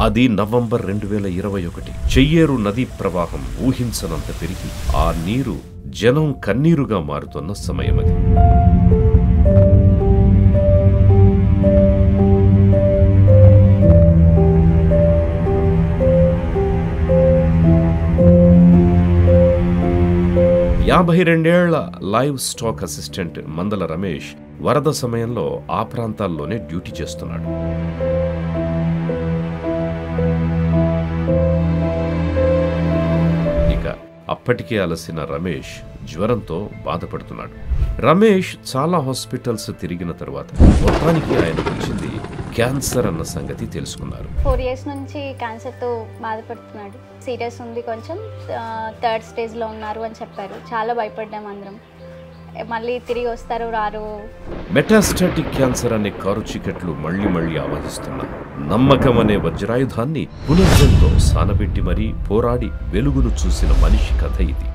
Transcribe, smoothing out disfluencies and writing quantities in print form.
అది నవంబర్ 2021. చెయ్యేరు నదీ ప్రవాహం ఊహించనంత పెరిగి ఆ నీరు జనం కన్నీరుగా మారుతున్న సమయమది. యాభై 52 లైవ్ స్టాక్ అసిస్టెంట్ మందల రమేష్ వరద సమయంలో ఆ ప్రాంతాల్లోనే డ్యూటీ చేస్తున్నాడు. ఇక అప్పటికే అలసిన రమేష్ జ్వరంతో బాధపడుతున్నాడు. రమేష్ చాలా హాస్పిటల్స్ తిరిగిన తరువాత మొత్తానికి ఆయనకు వచ్చింది క్యాన్సర్ అన్న సంగతి తెలుసుకున్నారు. 4 years నుంచి క్యాన్సర్తో బాధపడుతున్నాడు. సీరియస్ ఉంది, కొంచెం 3rd స్టేజ్లో ఉన్నారు అని చెప్పారు. చాలా భయపడ్డాం అందరం. మళ్ళీ తిరిగి వస్తారు రారు. మెటాస్టాటిక్ క్యాన్సర్ అనే కారు చీకట్లు మళ్లీ ఆవహిస్తున్న నమ్మకం అనే వజ్రాయుధాన్ని పునర్జంతో సానబెట్టి మరీ పోరాడి వెలుగును చూసిన మనిషి కథ ఇది.